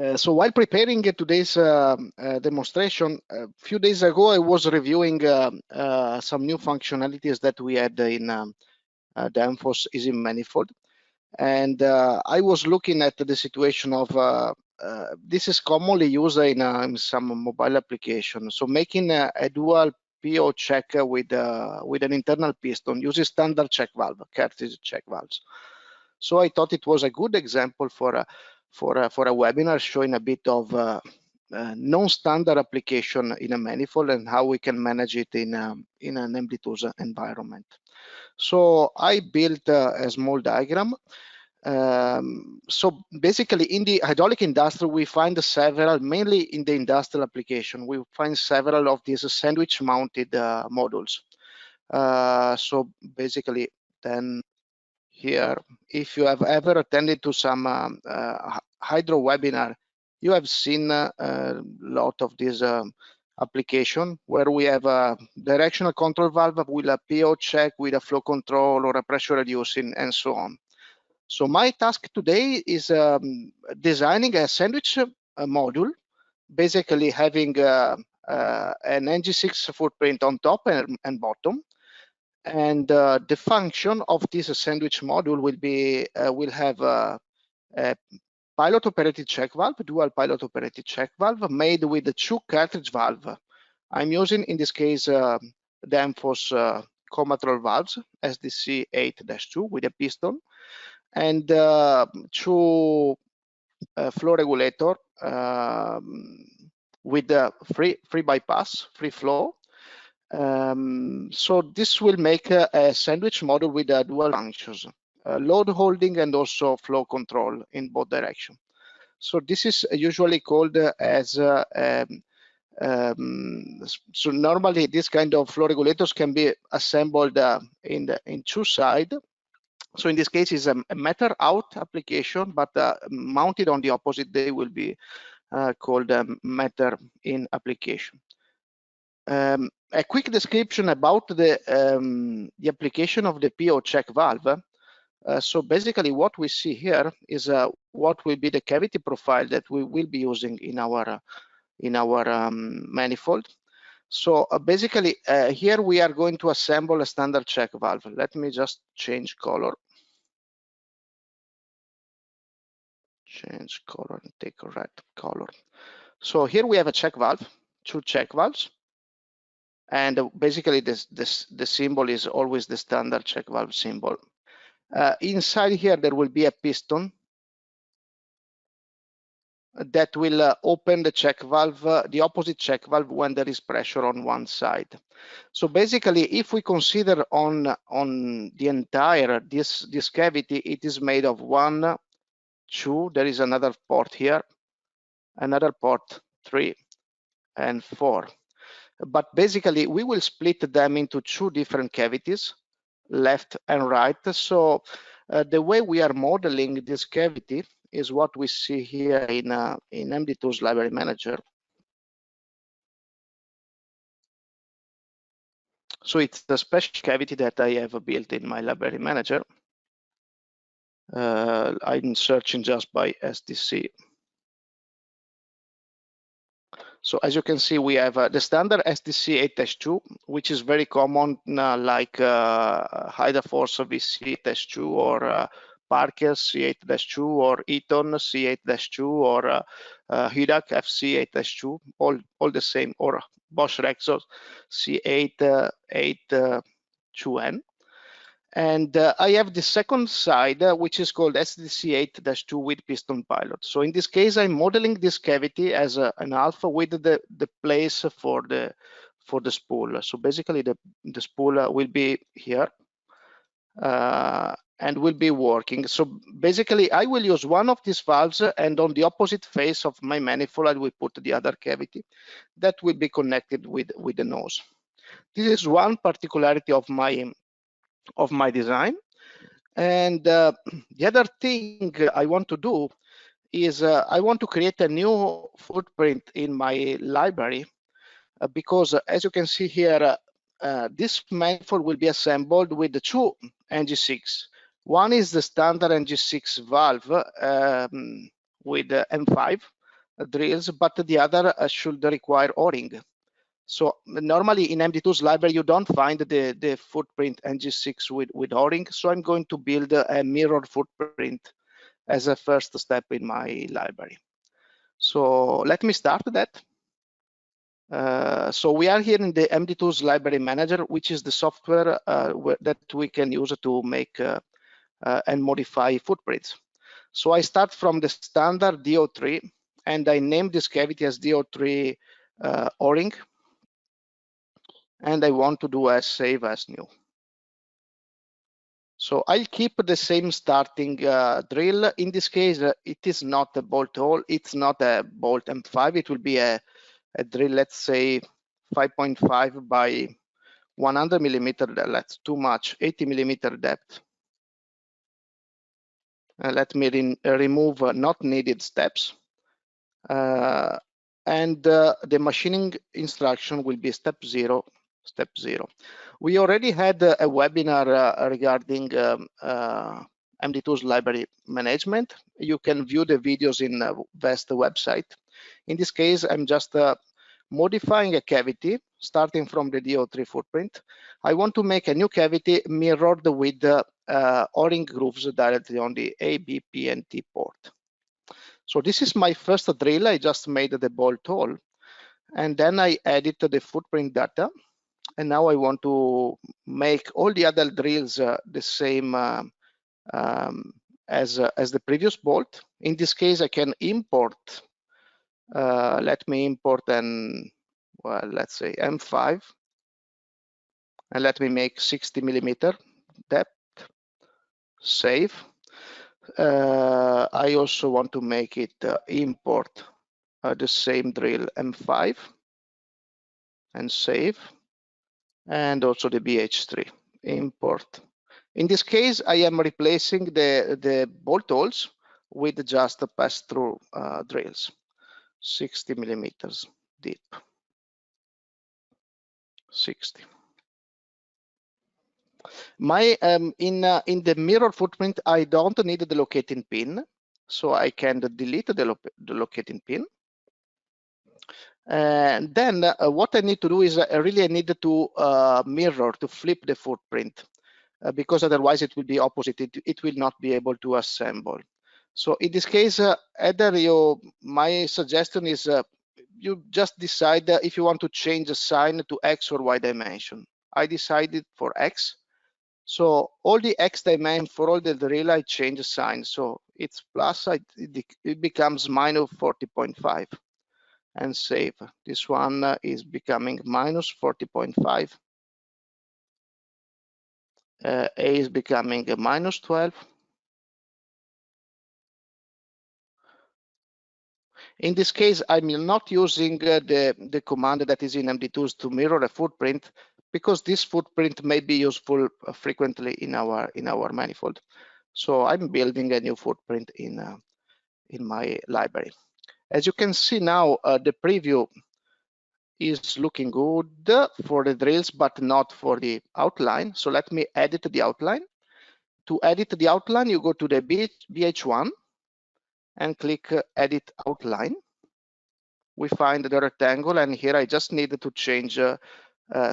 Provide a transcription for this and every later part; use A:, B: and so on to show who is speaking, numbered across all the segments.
A: So while preparing today's demonstration, a few days ago, I was reviewing some new functionalities that we had in the Enforce Easy Manifold. And I was looking at the situation of, this is commonly used in some mobile applications. So making a dual PO check with an internal piston using standard check valve, cartridge check valves. So I thought it was a good example for a webinar showing a bit of non-standard application in a manifold and how we can manage it in an MDTools environment. So I built a small diagram. So basically in the hydraulic industry, we find several, mainly in the industrial application, we find several of these sandwich mounted modules. So basically then here, if you have ever attended to some HyDraw webinar, you have seen a lot of these application where we have a directional control valve with a PO check, with a flow control or a pressure reducing and so on. So my task today is designing a sandwich module, basically having an NG6 footprint on top and bottom. And the function of this sandwich module will be will have a pilot operated check valve, dual pilot operated check valve made with the two cartridge valve. I'm using in this case the Enforce Comatrol valves SDC 8-2 with a piston, and two flow regulator with the free bypass, free flow. So this will make a sandwich model with dual functions, load holding and also flow control in both directions. So this is usually called as so normally this kind of flow regulators can be assembled in two sides. So in this case, it's a matter out application, but mounted on the opposite, they will be called matter in application. A quick description about the application of the PO check valve. So basically what we see here is what will be the cavity profile that we will be using in our manifold. So basically here we are going to assemble a standard check valve. Let me just change color. Change color and take a red color. So here we have a check valve, two check valves. And basically the symbol is always the standard check valve symbol. Inside here, there will be a piston that will open the check valve, the opposite check valve when there is pressure on one side. So basically, if we consider on the entire, this cavity, it is made of 1, 2, there is another port here, another port 3 and 4. But basically, we will split them into two different cavities, left and right. So the way we are modeling this cavity is what we see here in MDTools Library Manager. So it's the special cavity that I have built in my Library Manager. I'm searching just by SDC. So as you can see, we have the standard SDC 8-2, which is very common, like HyDraw VC-2 or Parker C8-2 or Eaton C8-2 or HyDraw FC8-2, all the same, or Bosch Rexos C8-2N. And I have the second side, which is called SDC 8-2 with piston pilot. So in this case, I'm modeling this cavity as an alpha with the place for the spool. So basically, the spool will be here and will be working. So basically, I will use one of these valves, and on the opposite face of my manifold, I will put the other cavity that will be connected with the nose. This is one particularity of my design. And the other thing I want to do is I want to create a new footprint in my library because as you can see here, this manifold will be assembled with the two NG6. One is the standard NG6 valve with M5, drills, but the other should require O-ring. So normally in MDTools library, you don't find the footprint NG6 with O-ring. So I'm going to build a mirror footprint as a first step in my library. So let me start that. So we are here in the MDTools library manager, which is the software that we can use to make and modify footprints. So I start from the standard DO3, and I name this cavity as DO3 O-ring, and I want to do a save as new. So I'll keep the same starting drill. In this case, it is not a bolt hole, it's not a bolt M5, it will be a drill, let's say 5.5 by 100 millimeter, that's too much, 80 millimeter depth. Let me remove not needed steps. And the machining instruction will be step zero. We already had a webinar regarding MDTools library management. You can view the videos in VEST website. In this case, I'm just modifying a cavity starting from the DO3 footprint. I want to make a new cavity mirrored with the O-ring grooves directly on the A, B, P, and T port. So this is my first drill. I just made the bolt hole, and then I edit the footprint data. And now I want to make all the other drills the same as the previous bolt. In this case, I can import. Let me import an, well, let's say M5, and let me make 60 millimeter depth. Save. I also want to make it import the same drill M5 and save, and also the BH3 import. In this case, I am replacing the bolt holes with just pass-through drills, 60 millimeters deep, 60. My in the mirror footprint, I don't need the locating pin, so I can delete the locating pin. And then what I need to do is really I need to mirror, to flip the footprint, because otherwise it will be opposite. It will not be able to assemble. So in this case, either my suggestion is you just decide if you want to change the sign to X or Y dimension. I decided for X. So all the X dimension for all the drill, I change the sign. So it's plus, it becomes minus 40.5 and save. This one is becoming minus 40.5. A is becoming a minus 12. In this case, I'm not using the command that is in MDTools to mirror a footprint, because this footprint may be useful frequently in our manifold. So I'm building a new footprint in my library. As you can see now, the preview is looking good for the drills, but not for the outline. So let me edit the outline. To edit the outline, you go to the BH1 and click Edit Outline. We find the rectangle, and here I just need to change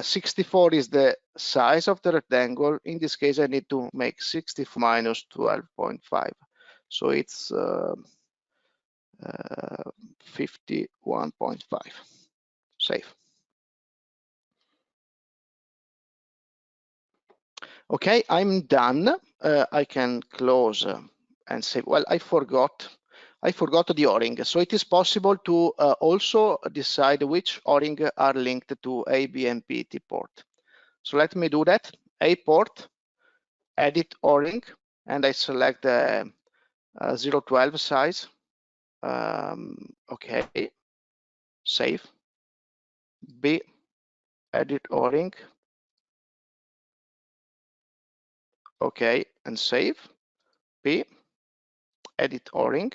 A: 64 is the size of the rectangle. In this case, I need to make 64 minus 12.5. So it's 51.5. Save. Okay, I'm done. I can close and say, well, I forgot the O-ring. So it is possible to also decide which O-ring are linked to A, B, and P, T port. So let me do that. A port, edit O-ring, and I select the 012 size. Okay, save. B, edit O-ring. Okay, and save. P, edit O-ring.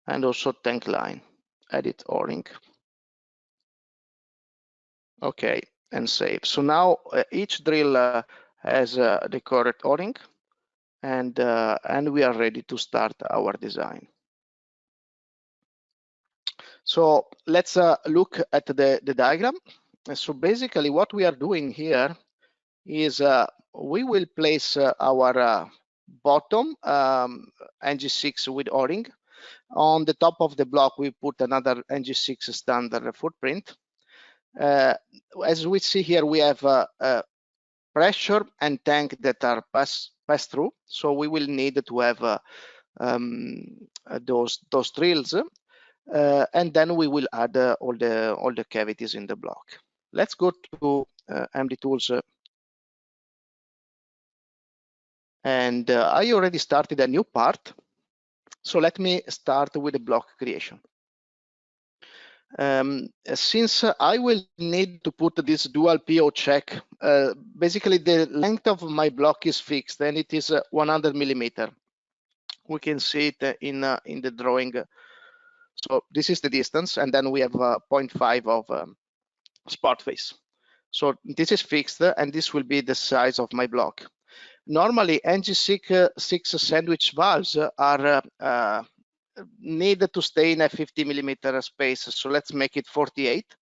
A: And also tank line, edit O-ring. Okay, and save. So now each drill has the correct O-ring. and we are ready to start our design. So let's look at the diagram. So basically what we are doing here is we will place our bottom NG6 with O-ring. On the top of the block, we put another NG6 standard footprint. As we see here, we have pressure and tank that are pass through. So we will need to have those drills, and then we will add all the cavities in the block. Let's go to MDTools. And I already started a new part. So let me start with the block creation. Since I will need to put this dual PO check, basically the length of my block is fixed and it is 100 millimeter. We can see it in the drawing. So this is the distance, and then we have 0.5 of spot face. So this is fixed, and this will be the size of my block. Normally, NG6 sandwich valves are need to stay in a 50 millimeter space. So let's make it 48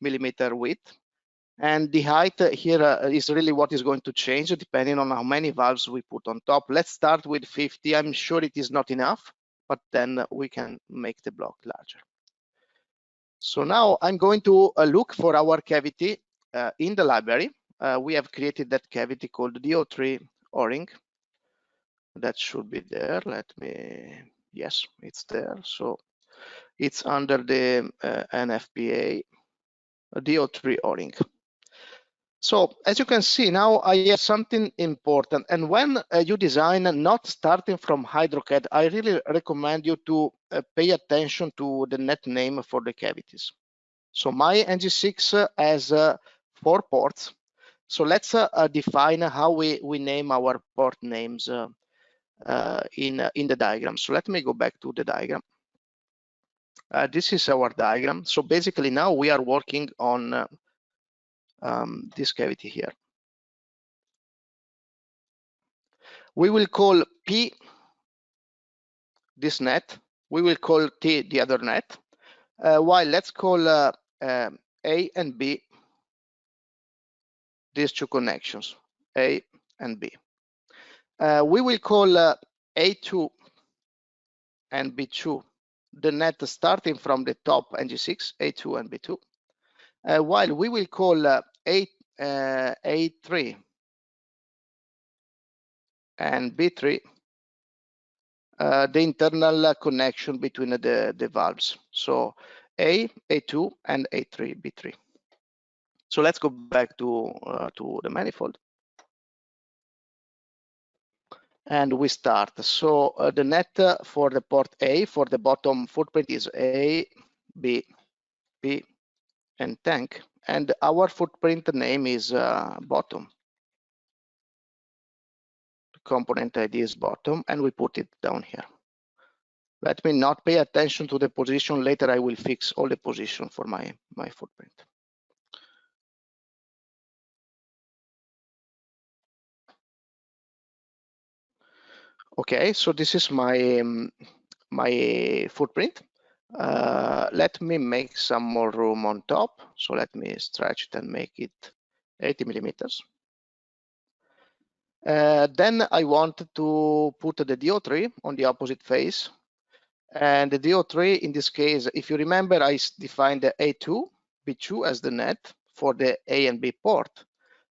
A: millimeter width. And the height here is really what is going to change depending on how many valves we put on top. Let's start with 50. I'm sure it is not enough, but then we can make the block larger. So now I'm going to look for our cavity in the library. We have created that cavity called DO3 O-ring. That should be there. Let me, yes, it's there. So it's under the NFPA DO3 O-ring. So as you can see, now I have something important. And when you design not starting from HyDraw, I really recommend you to pay attention to the net name for the cavities. So my NG6 has 4 ports. So let's define how we name our port names in the diagram. So let me go back to the diagram. This is our diagram. So basically now we are working on this cavity here. We will call P this net. We will call T the other net. While let's call A and B these two connections, A and B. We will call A2 and B2 the net starting from the top NG6, A2 and B2. While we will call A3 and B3 the internal connection between the valves. So A, A2 and A3, B3. So let's go back to the manifold. And we start. So the net for the port A for the bottom footprint is A, B, P, and tank. And our footprint name is bottom. The component ID is bottom, and we put it down here. Let me not pay attention to the position. Later, I will fix all the position for my footprint. Okay, so this is my my footprint. Let me make some more room on top. So let me stretch it and make it 80 millimeters. Then I want to put the DO3 on the opposite face. And the DO3 in this case, if you remember, I defined the A2, B2 as the net for the A and B port,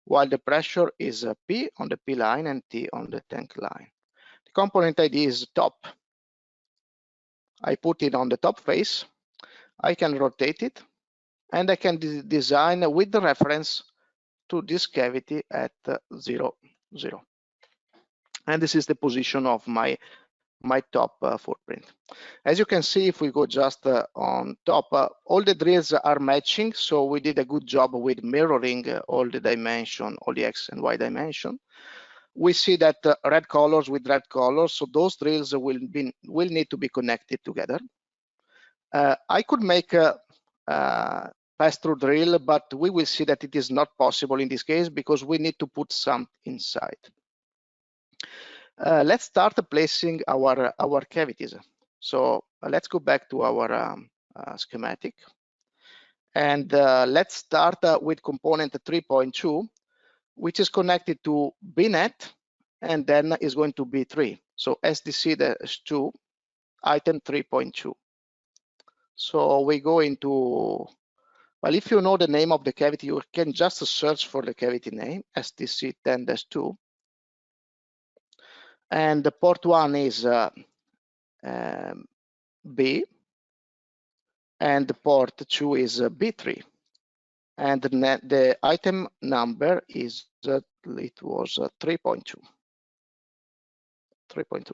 A: while the pressure is P on the P line and T on the tank line. The component ID is top. I put it on the top face. I can rotate it, and I can design with the reference to this cavity at 0, 0. And this is the position of my top footprint. As you can see, if we go just on top, all the drills are matching. So we did a good job with mirroring all the dimension, all the X and Y dimension. We see that red colors with red colors. So those drills will need to be connected together. I could make a pass-through drill, but we will see that it is not possible in this case because we need to put some inside. Let's start placing our cavities. So let's go back to our schematic, and let's start with component 3.2, which is connected to BNet, and then is going to be 3. So SDC-2 item 3.2. So we go into, well, if you know the name of the cavity, you can just search for the cavity name, SDC10-2. And the port 1 is B, and the port 2 is B3. And the item number is, it was 3.2. 3.2.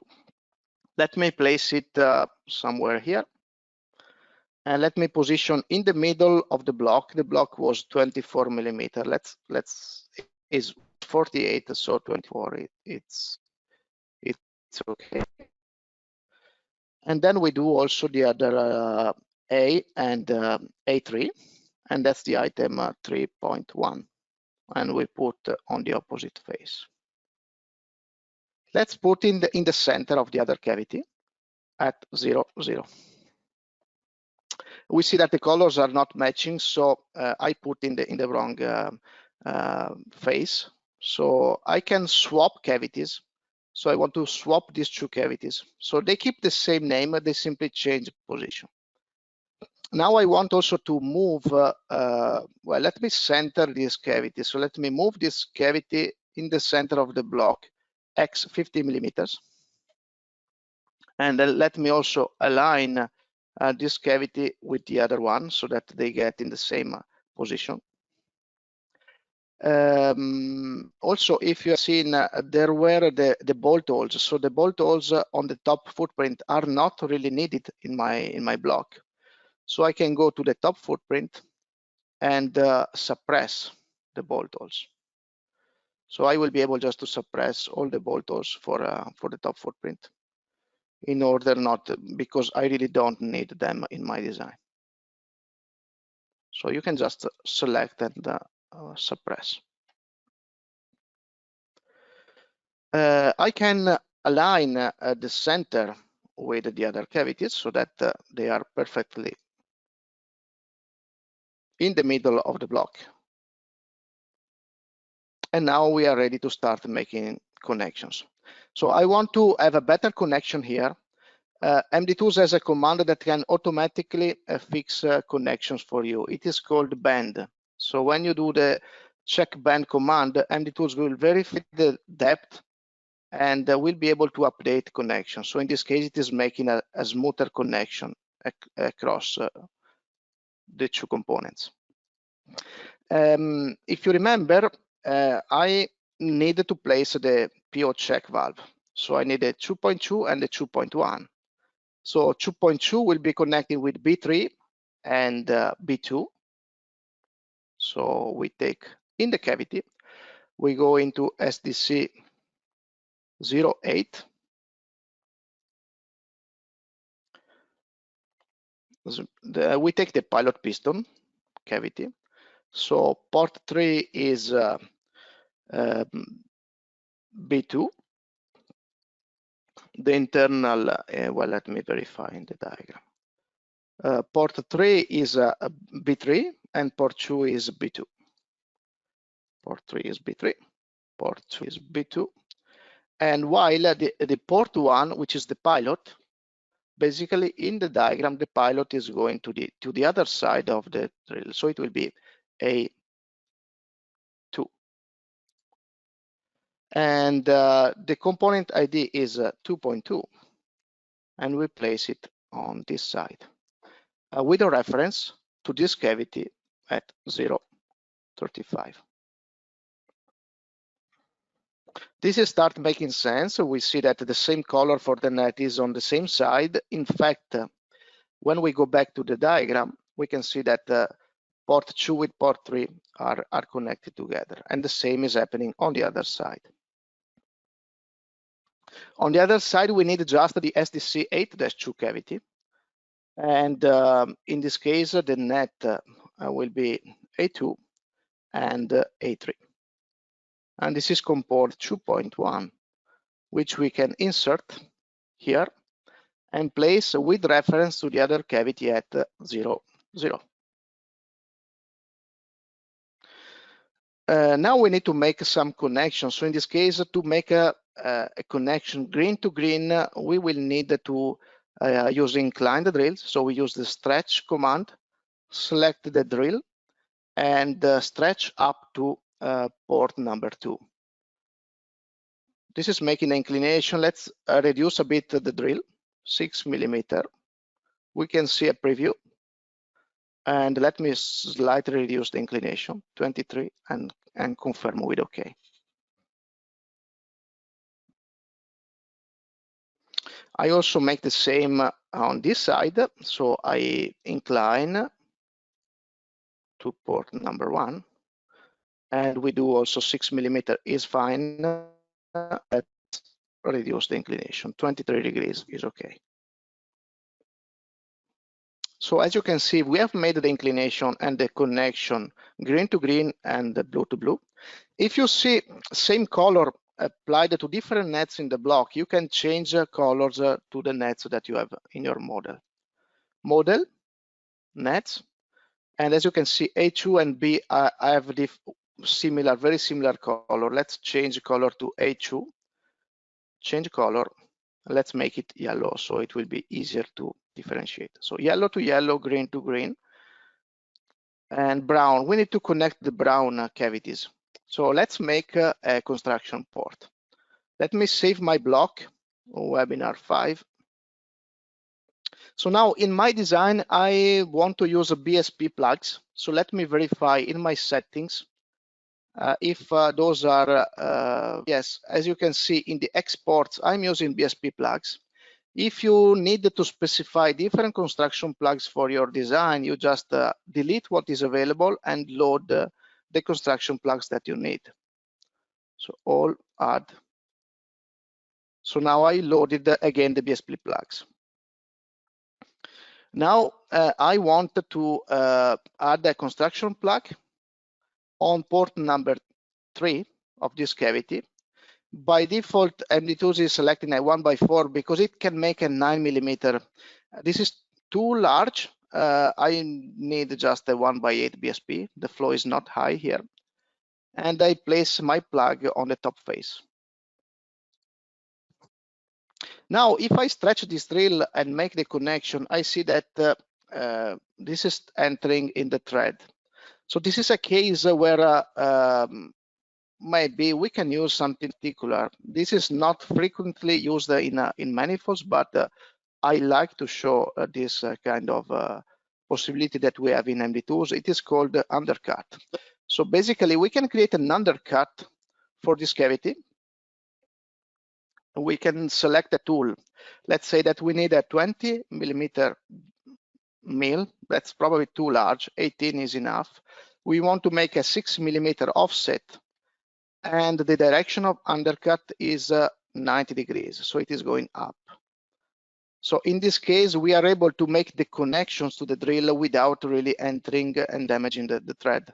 A: Let me place it somewhere here. And let me position in the middle of the block. The block was 24 millimeter. Let's is 48, so 24. It's okay. And then we do also the other A and A3, and that's the item 3.1, and we put on the opposite face. Let's put in the center of the other cavity at 0, 0. We see that the colors are not matching, so I put in the wrong face. So I can swap cavities. So I want to swap these two cavities. So they keep the same name, they simply change position. Now I want also to move, well, let me center this cavity. So let me move this cavity in the center of the block, X 50 millimeters. And then let me also align this cavity with the other one so that they get in the same position. Also, if you have seen, there were the bolt holes. So the bolt holes on the top footprint are not really needed in my block. So I can go to the top footprint and suppress the bolt holes. So I will be able just to suppress all the bolt holes for the top footprint, in order not, because I really don't need them in my design. So you can just select and suppress. I can align the center with the other cavities so that they are perfectly in the middle of the block. And now we are ready to start making connections. So I want to have a better connection here. MDTools has a command that can automatically fix connections for you. It is called bend. So when you do the check bend command, MDTools will verify the depth and will be able to update connections. So in this case, it is making a smoother connection across the two components. If you remember, I needed to place the PO check valve. So I need a 2.2 and a 2.1. So 2.2 will be connected with B3 and B2. So we take in the cavity, we go into SDC 08. We take the pilot piston cavity. So port 3 is B2. The internal, well, let me verify in the diagram. Port 3 is B3 and port 2 is B2. Port 3 is B3, port 2 is B2. And while the port 1, which is the pilot, basically in the diagram, the pilot is going to the other side of the drill. So it will be A2. And the component ID is 2.2. And we place it on this side with a reference to this cavity at 0.35. This is start making sense. We see that the same color for the net is on the same side. In fact, when we go back to the diagram, we can see that port 2 with port 3 are connected together, and the same is happening on the other side. On the other side, we need just the SDC 8-2 cavity, and in this case, the net will be A2 and A3. And this is comport 2.1 which we can insert here and place with reference to the other cavity at 0, 0. Now we need to make some connections. So in this case, to make a connection green to green, we will need to use incline the drill. So we use the stretch command, select the drill, and stretch up to port number 2. This is making the inclination. Let's reduce a bit the drill, 6 millimeter. We can see a preview. And let me slightly reduce the inclination, 23, and confirm with OK. I also make the same on this side. So I incline to port number 1. And we do also 6 millimeter is fine. Let's reduce the inclination, 23 degrees is OK. So as you can see, we have made the inclination and the connection green to green and blue to blue. If you see same color applied to different nets in the block, you can change colors to the nets that you have in your model. Model, nets, and as you can see, A2 and B have similar, very similar color. Let's change color to A2. Change color. Let's make it yellow, so it will be easier to differentiate. So yellow to yellow, green to green, and brown. We need to connect the brown cavities. So let's make a construction port. Let me save my block, webinar 5. So now in my design, I want to use a BSP plugs. So let me verify in my settings if those are, yes, as you can see in the exports, I'm using BSP plugs. If you need to specify different construction plugs for your design, you just delete what is available and load the construction plugs that you need. So all add. So now I loaded again the BSP plugs. Now I want to add a construction plug on port number 3 of this cavity. By default, MDTools is selecting a 1x4 because it can make a 9 millimeter. This is too large. I need just a 1x8 BSP. The flow is not high here. And I place my plug on the top face. Now, if I stretch this drill and make the connection, I see that this is entering in the thread. So this is a case where maybe we can use something particular. This is not frequently used in manifolds, but I like to show this kind of possibility that we have in MDTools. It is called undercut. So basically, we can create an undercut for this cavity. We can select a tool. Let's say that we need a 20 millimeter mill. That's probably too large. 18 is enough. We want to make a 6 millimeter offset, and the direction of undercut is 90 degrees, so it is going up. So in this case, we are able to make the connections to the drill without really entering and damaging the thread.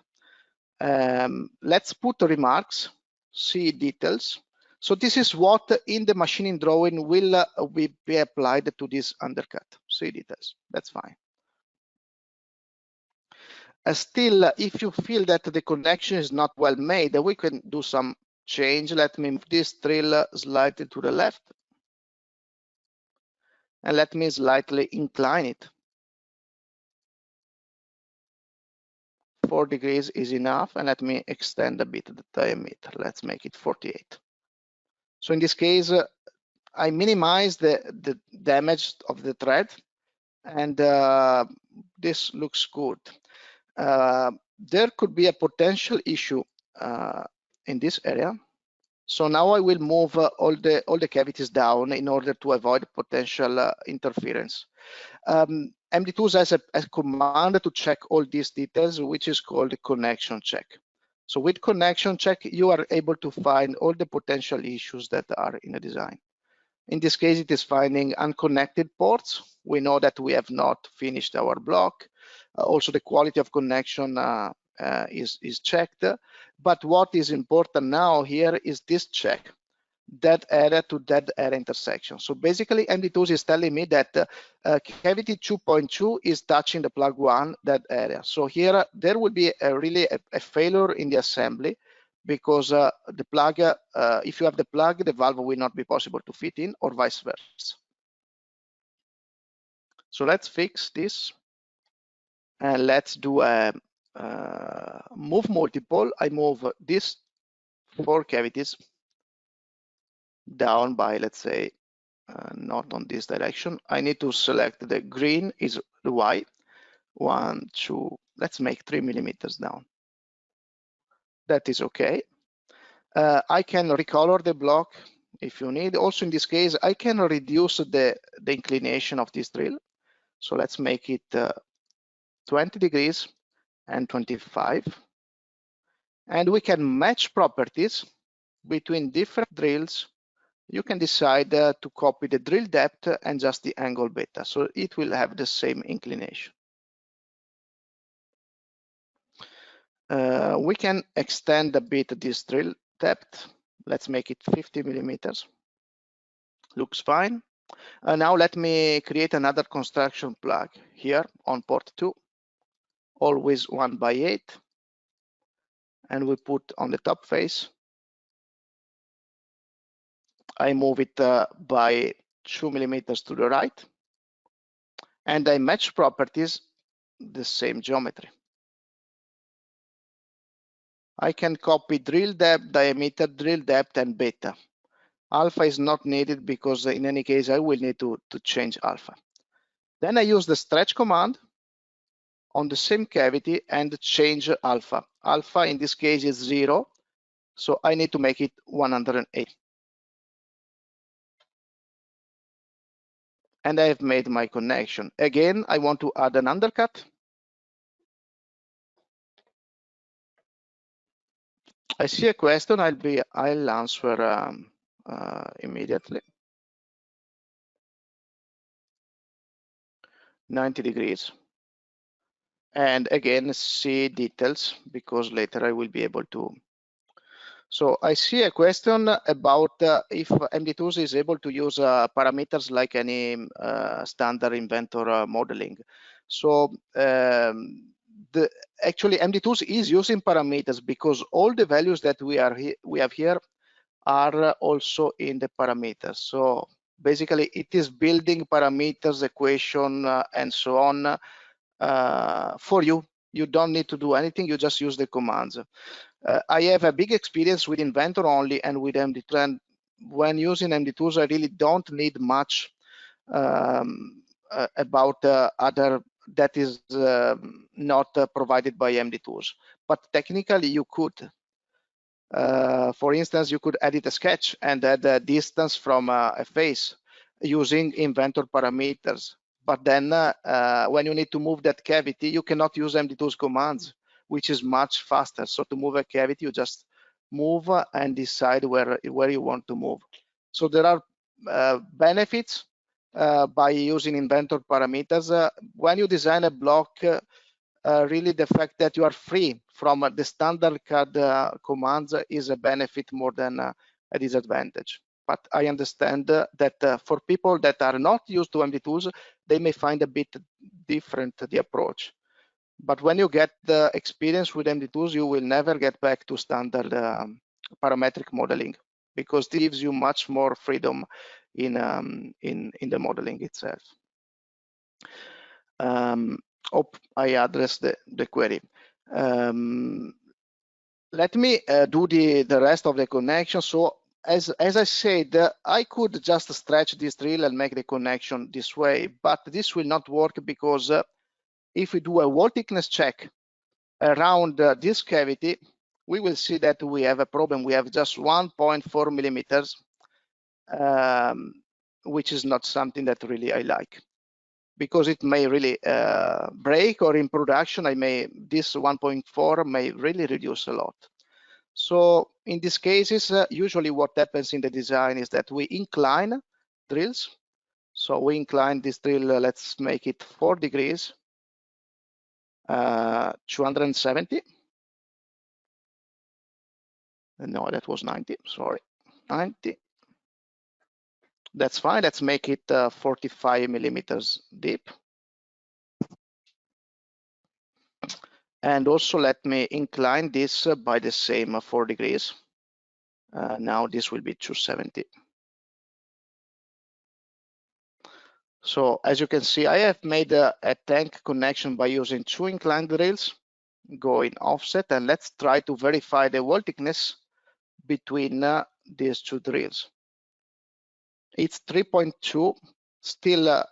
A: Let's put remarks, see details. So this is what in the machining drawing will be applied to this undercut. See details, that's fine. Still, if you feel that the connection is not well made, we can do some change. Let me move this drill slightly to the left. And let me slightly incline it. 4 degrees is enough. And let me extend a bit the diameter. Let's make it 48. So in this case, I minimize the damage of the thread. And this looks good. There could be a potential issue in this area. So now I will move all the cavities down in order to avoid potential interference. MDTools has a command to check all these details, which is called the connection check. So with connection check, you are able to find all the potential issues that are in the design. In this case, it is finding unconnected ports. We know that we have not finished our block. Also, the quality of connection is checked. But what is important now here is this check. that area to that area intersection. So basically MDTools is telling me that cavity 2.2 is touching the plug 1, that area. So here there will be really a failure in the assembly, because the plug, if you have the plug, the valve will not be possible to fit in, or vice versa. So let's fix this, and let's do a move multiple. I move these 4 cavities down by, let's say, not on this direction. I need to select the green is the Y. 1, 2, let's make 3 millimeters down. That is okay. I can recolor the block if you need. Also in this case, I can reduce the inclination of this drill. So let's make it 20 degrees and 25. And we can match properties between different drills. You can decide to copy the drill depth and just the angle beta, so it will have the same inclination. We can extend a bit this drill depth. Let's make it 50 millimeters. Looks fine. Now let me create another construction plug here on port 2, always 1/8, and we put on the top face. I move it by 2 millimeters to the right, and I match properties the same geometry. I can copy drill depth, diameter, drill depth, and beta. Alpha is not needed because in any case I will need to change alpha. Then I use the stretch command on the same cavity and change alpha. Alpha in this case is 0, so I need to make it 108. And I have made my connection. Again, I want to add an undercut. I see a question. I'll answer immediately. 90 degrees. And again, see details, because later I will be able to. So I see a question about if MDTools is able to use parameters like any standard inventor modeling. So actually MDTools is using parameters, because all the values that we have here are also in the parameters. So basically it is building parameters, equation, and so on for you. You don't need to do anything, you just use the commands. I have a big experience with Inventor only and with MDTools, and when using MDTools, I really don't need much about other that is not provided by MDTools. But technically, you could. For instance, you could edit a sketch and add a distance from a face using Inventor parameters. But then when you need to move that cavity, you cannot use MDTools commands, which is much faster. So to move a cavity, you just move and decide where you want to move. So there are benefits by using Inventor parameters. When you design a block, really the fact that you are free from the standard CAD commands is a benefit more than a disadvantage. But I understand that for people that are not used to MDTools, they may find a bit different the approach. But when you get the experience with MDTools, you will never get back to standard parametric modeling, because it gives you much more freedom in the modeling itself. Hope I addressed the query. Let me do the rest of the connection. So as I said, I could just stretch this drill and make the connection this way, but this will not work, because if we do a wall thickness check around this cavity, we will see that we have a problem. We have just 1.4 millimeters, which is not something that really I like, because it may really break, or in production, this 1.4 may really reduce a lot. So in these cases, usually what happens in the design is that we incline drills. So we incline this drill, let's make it 4 degrees, 270. No, that was 90, sorry, 90. That's fine. Let's make it 45 millimeters deep. And also let me incline this by the same 4 degrees. Now this will be 270. So as you can see, I have made a tank connection by using 2 inclined drills going offset, and let's try to verify the wall thickness between these 2 drills. It's 3.2. Still,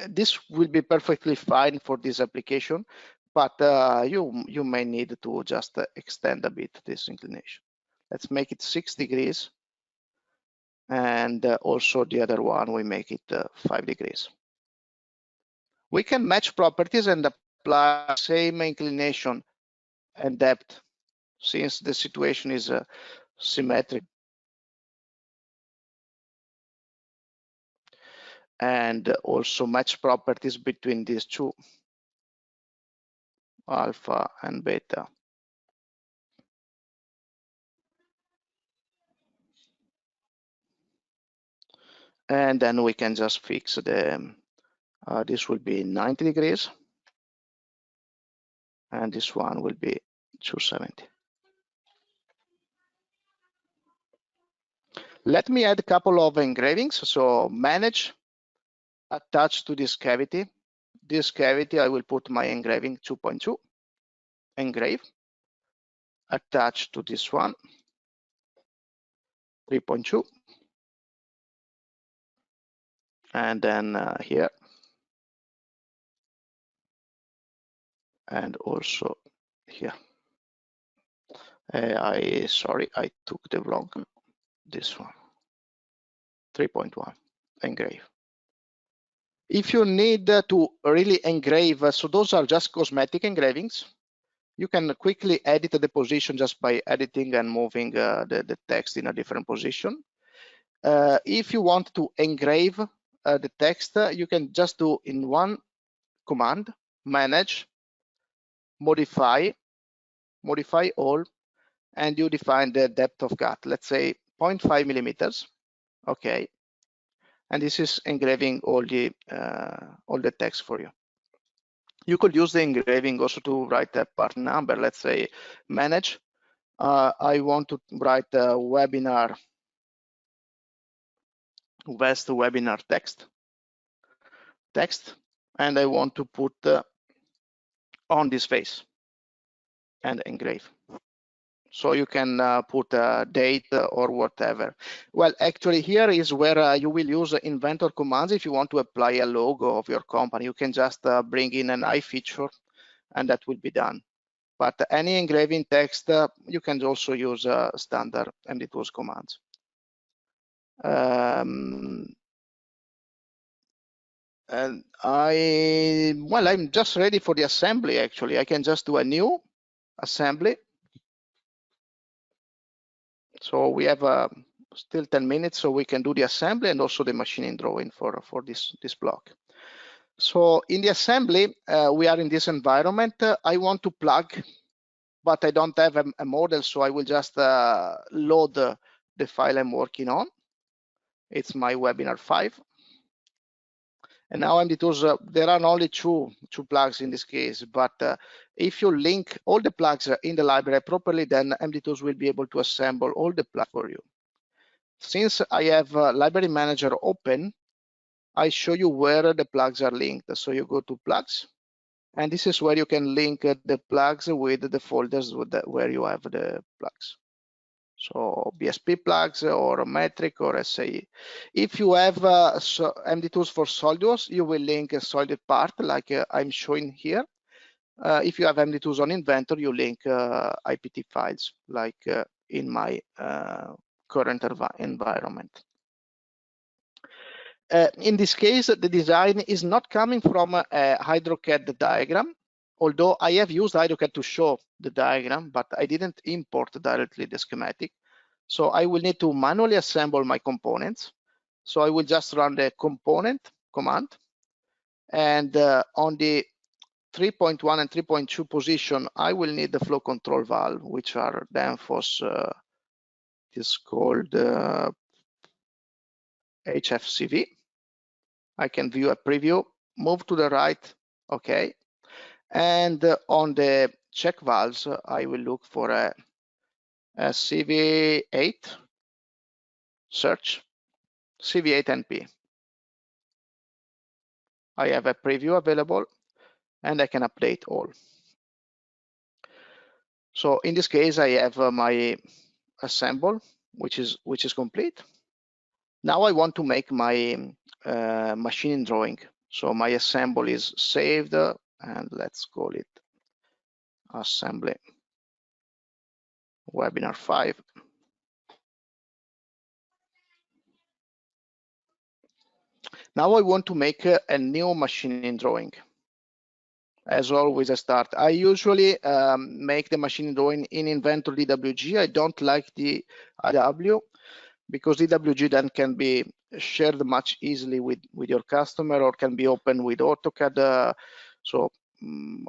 A: this will be perfectly fine for this application, but you may need to just extend a bit this inclination. Let's make it 6 degrees, and also the other one we make it 5 degrees. We can match properties and apply same inclination and depth since the situation is symmetric, and also match properties between these 2, alpha and beta. And then we can just fix the this will be 90 degrees, and this one will be 270. Let me add a couple of engravings. So manage, attach to this cavity. This cavity, I will put my engraving 2.2, engrave, attach to this one, 3.2, and then here, and also here. Sorry, I took the wrong, this one, 3.1, engrave. If you need to really engrave, so those are just cosmetic engravings. You can quickly edit the position just by editing and moving the text in a different position. If you want to engrave the text, you can just do in one command, manage, modify all, and you define the depth of cut, let's say 0.5 millimeters. Okay, and this is engraving all the text for you. You could use the engraving also to write a part number. Let's say manage. I want to write a webinar, West webinar text, and I want to put on this face and engrave. So you can put a date or whatever. Well, actually here is where you will use inventor commands. If you want to apply a logo of your company, you can just bring in an I feature and that will be done. But any engraving text, you can also use standard MDTools commands. And I'm just ready for the assembly. Actually, I can just do a new assembly. So we have still 10 minutes, so we can do the assembly and also the machining drawing for this block. So in the assembly, we are in this environment. I want to plug, but I don't have a model, so I will just load the file I'm working on. It's my webinar 5. And now MDTools, there are only two plugs in this case, but if you link all the plugs in the library properly, then MDTools will be able to assemble all the plugs for you. Since I have Library Manager open, I show you where the plugs are linked. So you go to plugs, and this is where you can link the plugs with the folders where you have the plugs. So BSP plugs or metric or SAE. If you have MDTools for Solidworks, you will link a solid part like I'm showing here. If you have MDTools on Inventor, you link IPT files like in my current environment. In this case, the design is not coming from a HyDraw diagram, although I have used HyDraw to show the diagram, but I didn't import directly the schematic. So I will need to manually assemble my components. So I will just run the component command, and on the 3.1 and 3.2 position, I will need the flow control valve, which are Danfoss, is called HFCV. I can view a preview, move to the right, okay. And on the check valves, I will look for a CV8, search, CV8 NP. I have a preview available and I can update all. So in this case, I have my assemble, which is complete. Now I want to make my machining drawing. So my assemble is saved, and let's call it assembly webinar 5. Now I want to make a new machining drawing. As always, I start. I usually make the machining drawing in Inventor DWG. I don't like the IW because DWG then can be shared much easily with your customer or can be opened with AutoCAD. So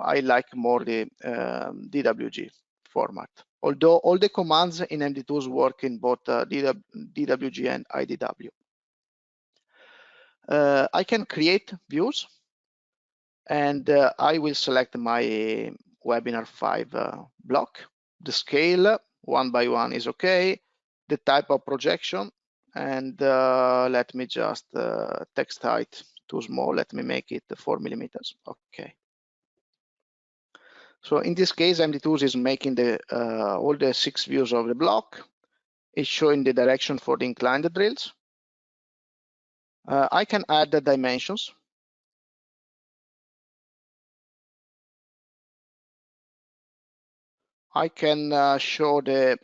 A: I like more the DWG format. Although all the commands in MDTools work in both DWG and IDW. I can create views, and I will select my webinar 5 block. The scale 1 by 1 is okay. The type of projection, and let me just text height too small. Let me make it 4 millimeters. Okay. So in this case, MDTools is making the all the 6 views of the block. It's showing the direction for the inclined drills. I can add the dimensions. I can show the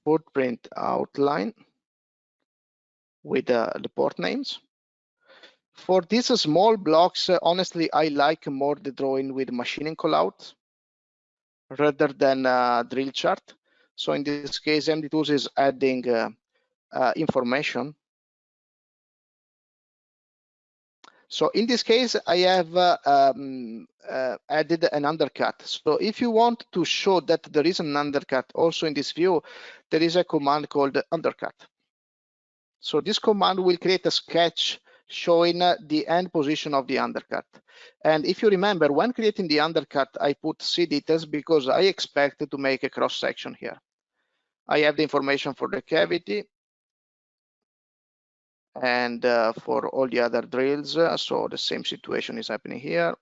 A: footprint outline with the port names. For these small blocks, honestly, I like more the drawing with machining callout rather than drill chart. So in this case, MDTools is adding information. So in this case, I have added an undercut. So if you want to show that there is an undercut also in this view, there is a command called undercut. So this command will create a sketch showing the end position of the undercut. And if you remember, when creating the undercut, I put C details because I expect to make a cross section here. I have the information for the cavity and for all the other drills. So the same situation is happening here.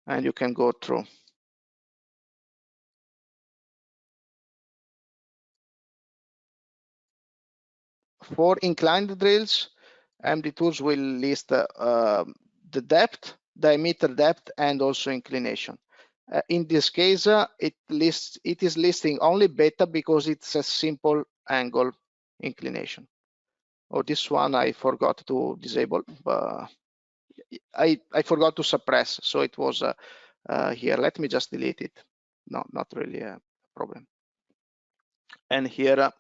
A: And you can go through. For inclined drills, MDTools will list the depth, diameter depth, and also inclination. In this case, it is listing only beta because it's a simple angle inclination. Oh, this one I forgot to disable, but I forgot to suppress, so it was here. Let me just delete it. No, not really a problem. And here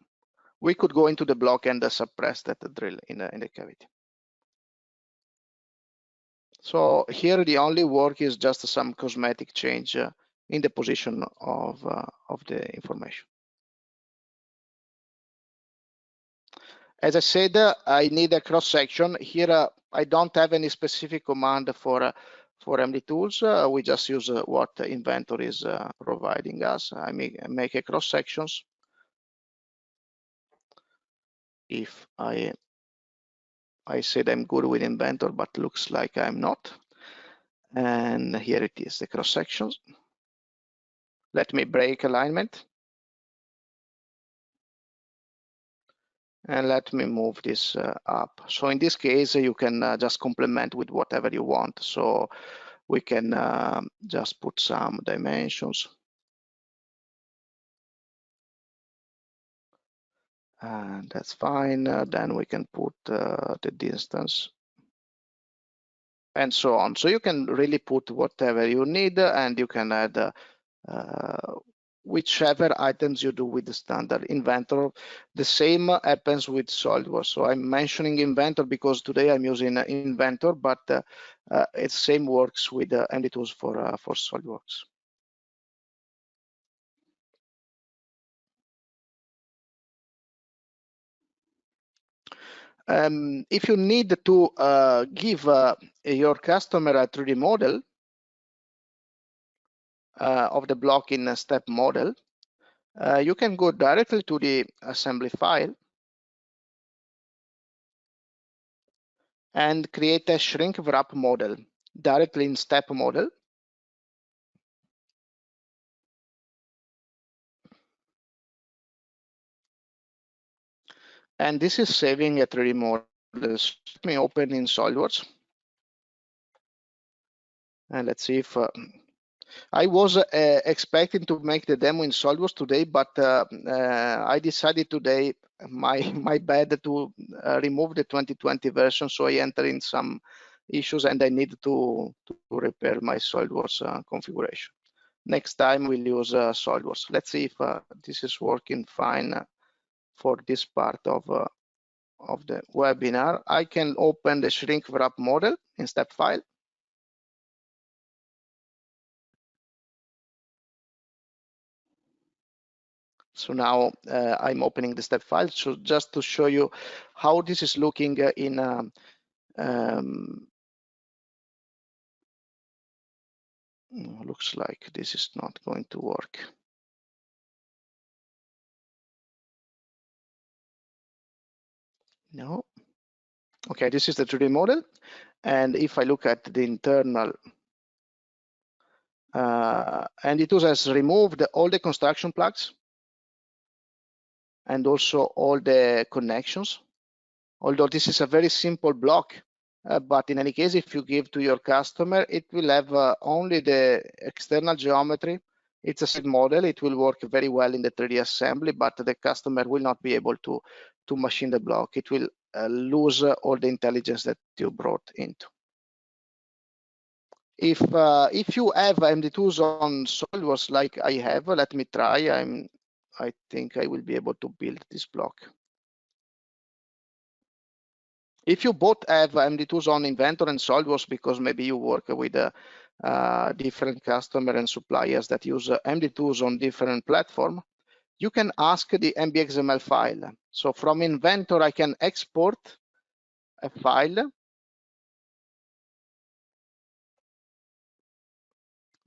A: we could go into the block and suppress that drill in the cavity. So here the only work is just some cosmetic change in the position of the information. As I said, I need a cross section. Here I don't have any specific command for MDTools. We just use what Inventor is providing us. I make a cross sections. If I said I'm good with Inventor, but looks like I'm not. And here it is, the cross sections. Let me break alignment. And let me move this up. So in this case, you can just complement with whatever you want. So we can just put some dimensions. And that's fine. Then we can put the distance and so on. So you can really put whatever you need, and you can add whichever items you do with the standard Inventor. The same happens with Solidworks. So I'm mentioning Inventor because today I'm using Inventor, but it same works with MDTools for Solidworks. If you need to give your customer a 3D model of the block in a step model, you can go directly to the assembly file and create a Shrinkwrap model directly in step model. And this is saving a 3D model. Let me open in Solidworks. And let's see if I was expecting to make the demo in Solidworks today, but I decided today, my bad, to remove the 2020 version. So I entered in some issues and I need to repair my Solidworks configuration. Next time we'll use Solidworks. Let's see if this is working fine for this part of the webinar. I can open the Shrinkwrap model in step file. So now I'm opening the step file. So just to show you how this is looking in looks like this is not going to work. No. Okay, this is the 3D model. And if I look at the internal, MDTools has removed all the construction plugs and also all the connections. Although this is a very simple block, but in any case, if you give to your customer, it will have only the external geometry. It's a set model. It will work very well in the 3D assembly, but the customer will not be able to machine the block. It will lose all the intelligence that you brought into. If you have MDTools on Solidworks like I have, let me try. I think I will be able to build this block. If you both have MDTools on Inventor and Solidworks, because maybe you work with different customer and suppliers that use MDTools on different platform, you can ask the MBXML file. So from Inventor, I can export a file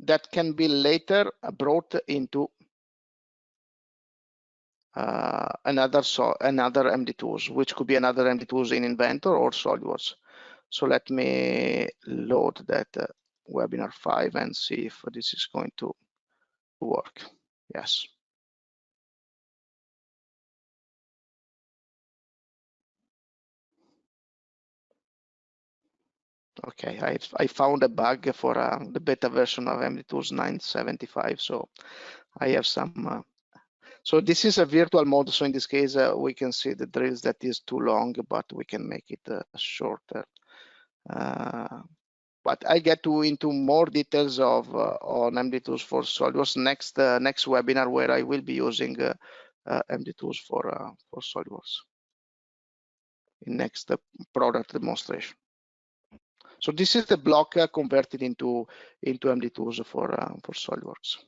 A: that can be later brought into another MDTools, which could be another MDTools in Inventor or Solidworks. So let me load that webinar 5 and see if this is going to work. Yes. Okay, I found a bug for the beta version of MDTools 9.75, so I have some. So this is a virtual mode, so in this case we can see the drills that is too long, but we can make it shorter. But I get into more details of on MDTools for SolidWorks next webinar, where I will be using MDTools for SolidWorks in next product demonstration. So this is the block converted into MDTools for SolidWorks.